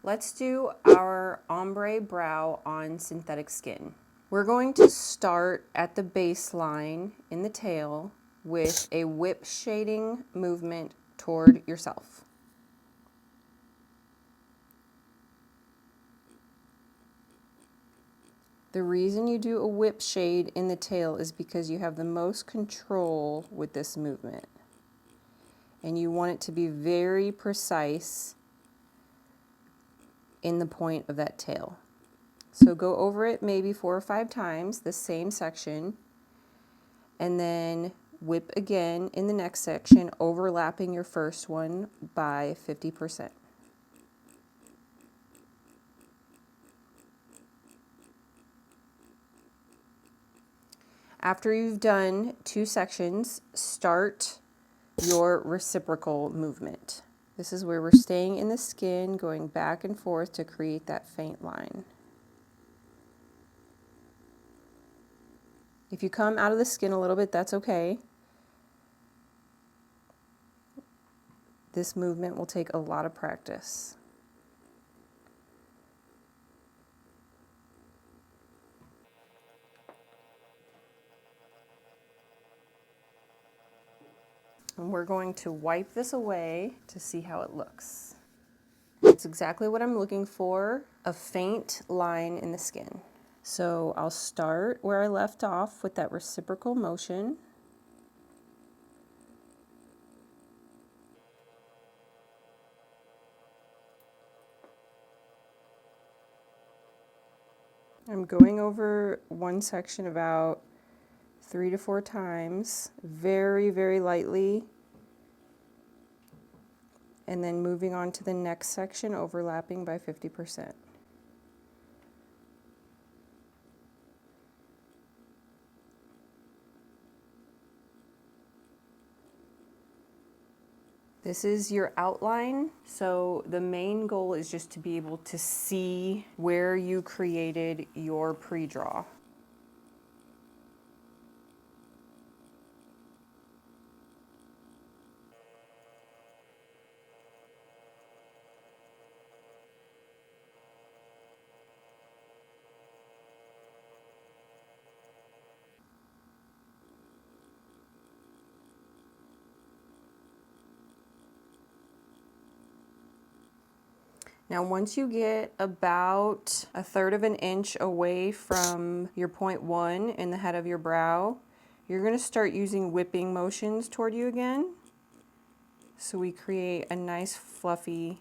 Let's do our ombre brow on synthetic skin. We're going to start at the baseline in the tail with a whip shading movement toward yourself. The reason you do a whip shade in the tail is because you have the most control with this movement. And you want it to be very precise in the point of that tail. So go over it maybe 4 or 5 times, the same section, and then whip again in the next section, overlapping your first one by 50%. After you've done 2 sections, start your reciprocal movement. This is where we're staying in the skin, going back and forth to create that faint line. If you come out of the skin a little bit, that's okay. This movement will take a lot of practice. And we're going to wipe this away to see how it looks. It's exactly what I'm looking for, a faint line in the skin. So I'll start where I left off with that reciprocal motion. I'm going over one section about 3 to 4 times, very, very lightly, and then moving on to the next section, overlapping by 50%. This is your outline, so the main goal is just to be able to see where you created your pre-draw. Now once you get about 1/3 of an inch away from your point 1 in the head of your brow, you're going to start using whipping motions toward you again. So we create a nice fluffy,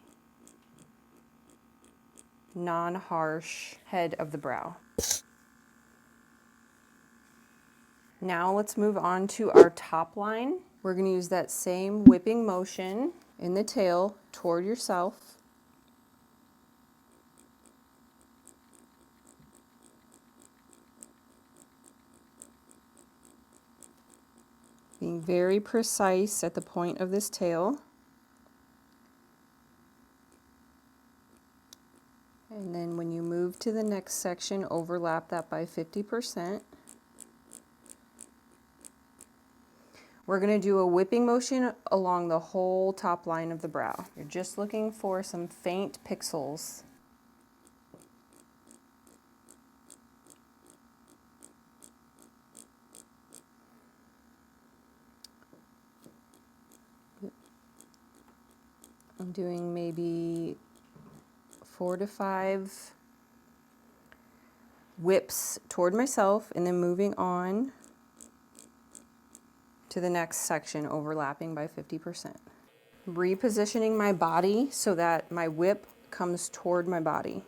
non-harsh head of the brow. Now let's move on to our top line. We're going to use that same whipping motion in the tail toward yourself. Being very precise at the point of this tail. And then when you move to the next section, overlap that by 50%. We're going to do a whipping motion along the whole top line of the brow. You're just looking for some faint pixels. I'm doing maybe 4 to 5 whips toward myself and then moving on to the next section, overlapping by 50%. Repositioning my body so that my whip comes toward my body.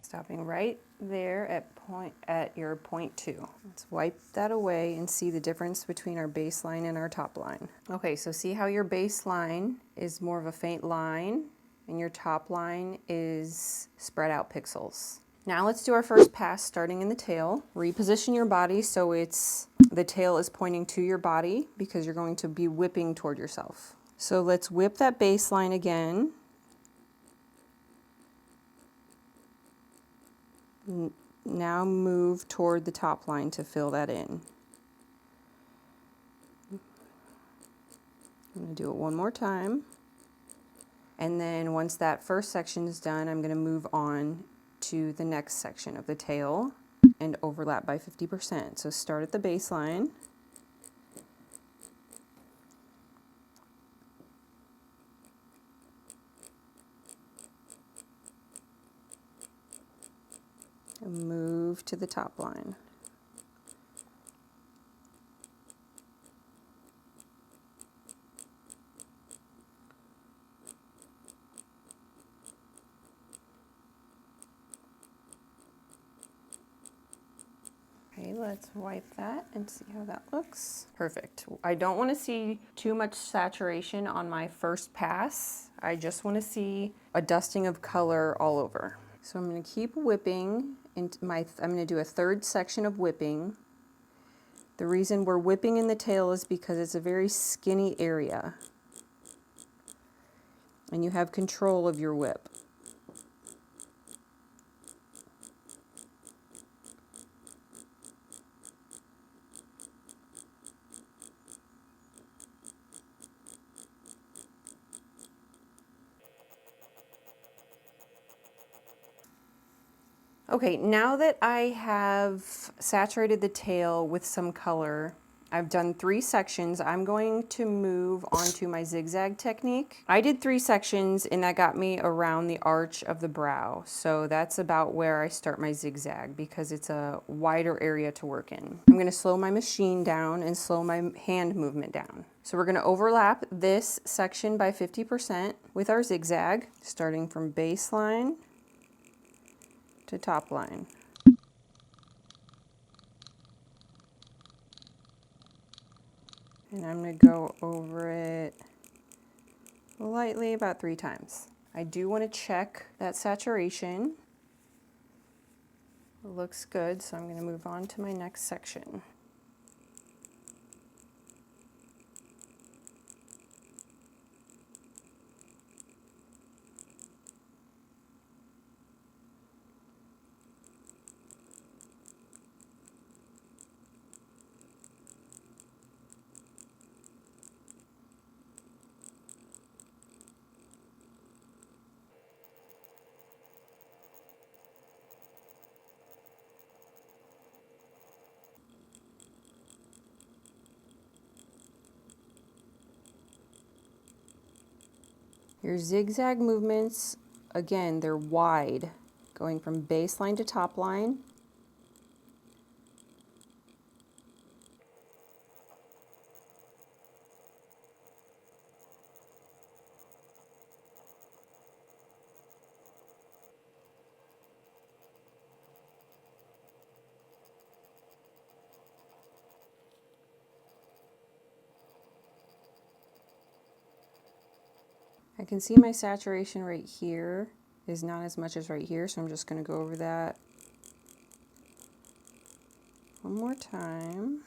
Stopping right there at your point 2. Let's wipe that away and see the difference between our baseline and our top line. Okay, so see how your baseline is more of a faint line and your top line is spread out pixels. Now let's do our first pass starting in the tail. Reposition your body so the tail is pointing to your body because you're going to be whipping toward yourself. So let's whip that baseline again. Now move toward the top line to fill that in. I'm going to do it one more time. And then once that first section is done, I'm going to move on to the next section of the tail and overlap by 50%. So start at the baseline. And move to the top line. Okay, let's wipe that and see how that looks. Perfect. I don't want to see too much saturation on my first pass. I just want to see a dusting of color all over. So I'm going to keep whipping into I'm going to do a third section of whipping. The reason we're whipping in the tail is because it's a very skinny area and you have control of your whip. Okay, now that I have saturated the tail with some color, I've done 3 sections. I'm going to move on to my zigzag technique. I did 3 sections and that got me around the arch of the brow. So that's about where I start my zigzag because it's a wider area to work in. I'm going to slow my machine down and slow my hand movement down. So we're going to overlap this section by 50% with our zigzag, starting from baseline to top line. And I'm going to go over it lightly about 3 times. I do want to check that saturation. It looks good, so I'm going to move on to my next section. Your zigzag movements, again, they're wide, going from baseline to top line. I can see my saturation right here is not as much as right here, so I'm just going to go over that one more time.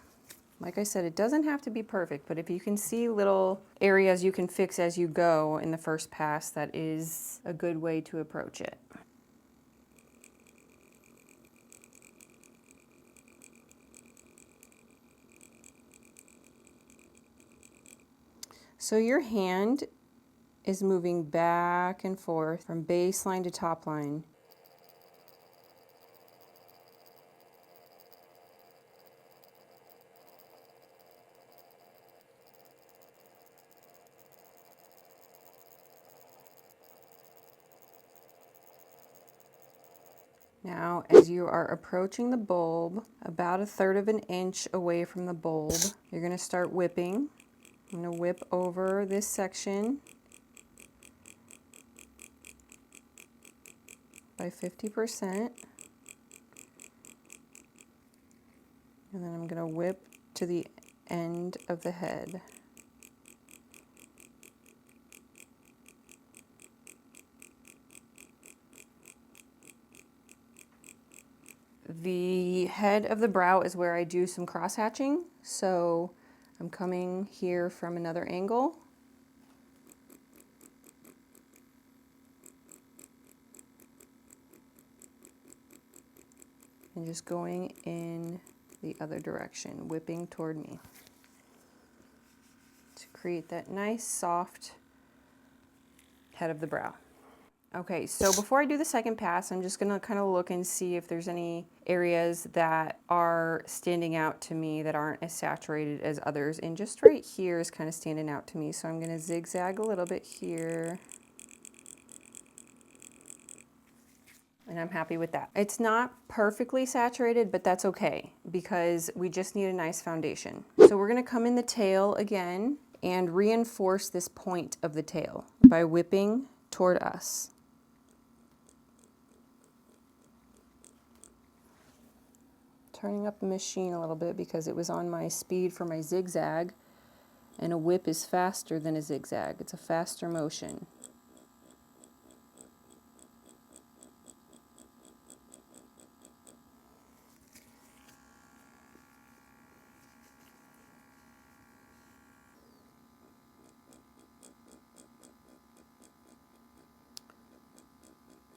Like I said, it doesn't have to be perfect, but if you can see little areas you can fix as you go in the first pass, that is a good way to approach it. So your hand is moving back and forth from baseline to top line. Now, as you are approaching the bulb, about 1/3 of an inch away from the bulb, you're going to start whipping. I'm going to whip over this section by 50%. And then I'm going to whip to the end of the head. The head of the brow is where I do some cross hatching, so I'm coming here from another angle. and just going in the other direction, whipping toward me to create that nice soft head of the brow. Okay, so before I do the second pass, I'm just gonna kind of look and see if there's any areas that are standing out to me that aren't as saturated as others. And just right here is kind of standing out to me. So I'm gonna zigzag a little bit here. And I'm happy with that. It's not perfectly saturated, but that's okay because we just need a nice foundation. So we're gonna come in the tail again and reinforce this point of the tail by whipping toward us. Turning up the machine a little bit because it was on my speed for my zigzag, and a whip is faster than a zigzag. It's a faster motion.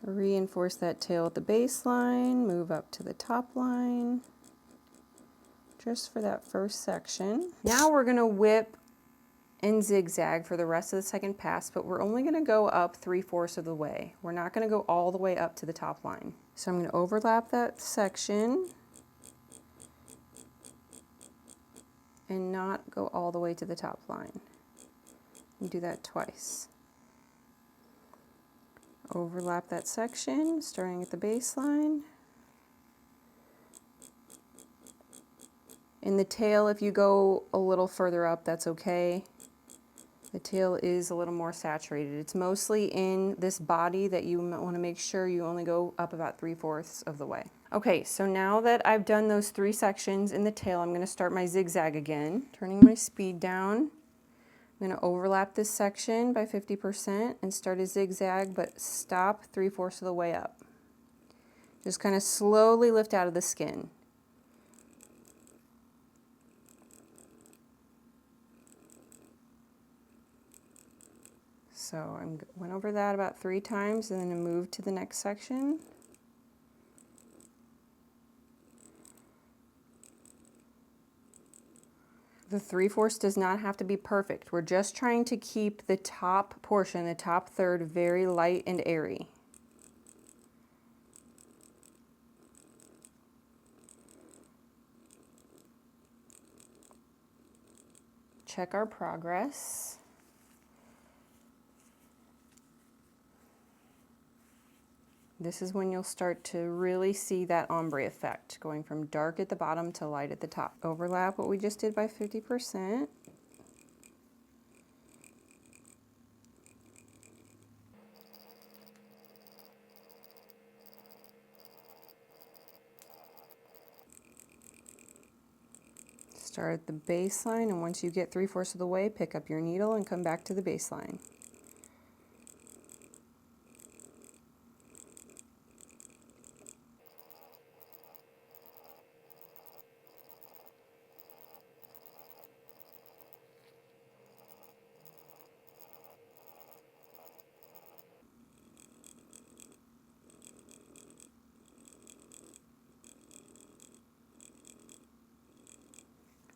Reinforce that tail at the baseline, move up to the top line, just for that first section. Now we're gonna whip and zigzag for the rest of the second pass, but we're only gonna go up 3/4 of the way. We're not gonna go all the way up to the top line. So I'm gonna overlap that section and not go all the way to the top line. And do that twice. Overlap that section, starting at the baseline. In the tail, if you go a little further up, that's okay. The tail is a little more saturated. It's mostly in this body that you want to make sure you only go up about 3/4 of the way. Okay, so now that I've done those 3 sections in the tail, I'm going to start my zigzag again, turning my speed down. I'm going to overlap this section by 50% and start a zigzag, but stop 3/4 of the way up. Just kind of slowly lift out of the skin. So I went over that about 3 times and then I moved to the next section. The 3/4 does not have to be perfect. We're just trying to keep the top portion, the top third, very light and airy. Check our progress. This is when you'll start to really see that ombre effect, going from dark at the bottom to light at the top. Overlap what we just did by 50%. Start at the baseline, and once you get 3/4 of the way, pick up your needle and come back to the baseline.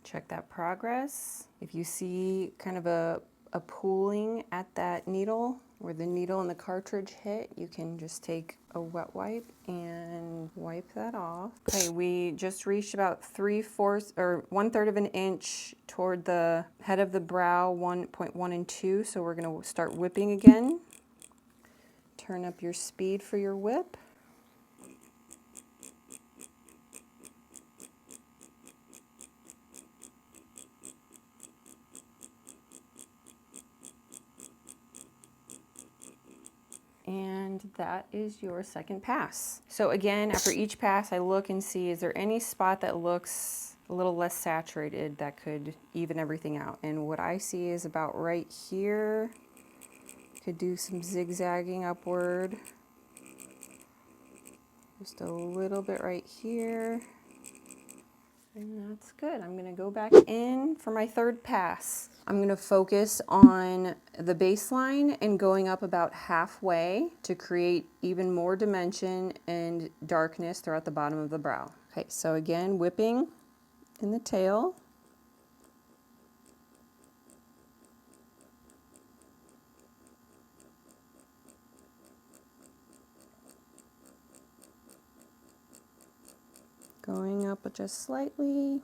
Check that progress. If you see kind of a pooling at that needle where the needle and the cartridge hit, you can just take a wet wipe and wipe that off. Okay, we just reached about 3/4 or 1/3 of an inch toward the head of the brow, 1.1 and 2. So we're gonna start whipping again. Turn up your speed for your whip. And that is your second pass. So again, after each pass, I look and see, is there any spot that looks a little less saturated that could even everything out? And what I see is about right here. Could do some zigzagging upward. Just a little bit right here. And that's good. I'm gonna go back in for my third pass. I'm going to focus on the baseline and going up about halfway to create even more dimension and darkness throughout the bottom of the brow. Okay, so again, whipping in the tail. Going up just slightly.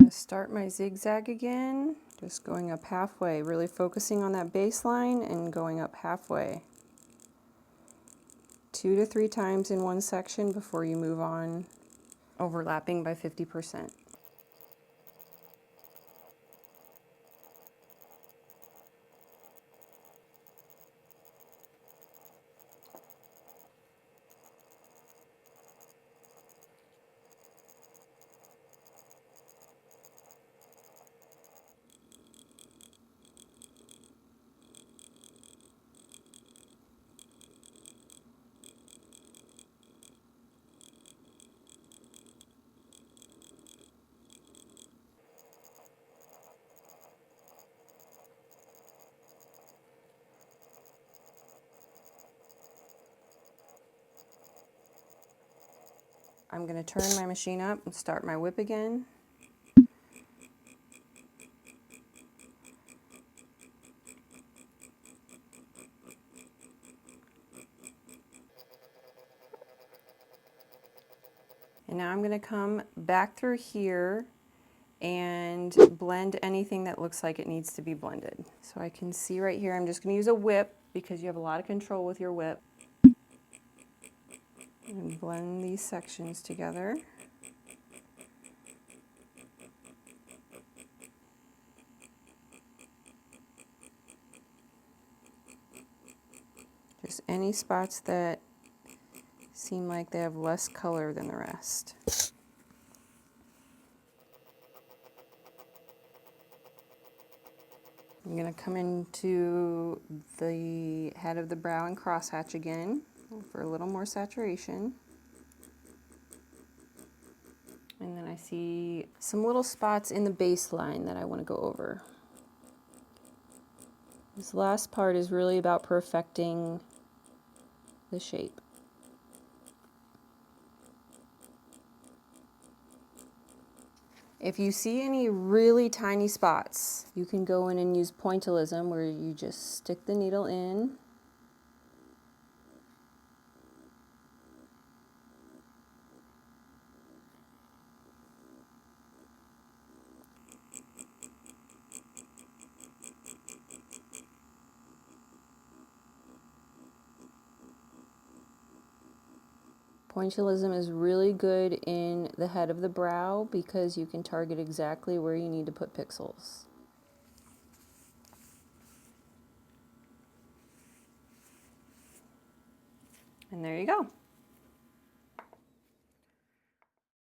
Start my zigzag again, just going up halfway, really focusing on that baseline and going up halfway. 2 to 3 times in one section before you move on, overlapping by 50%. I'm going to turn my machine up and start my whip again. And now I'm going to come back through here and blend anything that looks like it needs to be blended. So I can see right here, I'm just going to use a whip because you have a lot of control with your whip. And blend these sections together. Just any spots that seem like they have less color than the rest. I'm going to come into the head of the brow and crosshatch again for a little more saturation. And then I see some little spots in the baseline that I want to go over. This last part is really about perfecting the shape. If you see any really tiny spots, you can go in and use pointillism, where you just stick the needle in. Pointillism is really good in the head of the brow because you can target exactly where you need to put pixels. And there you go.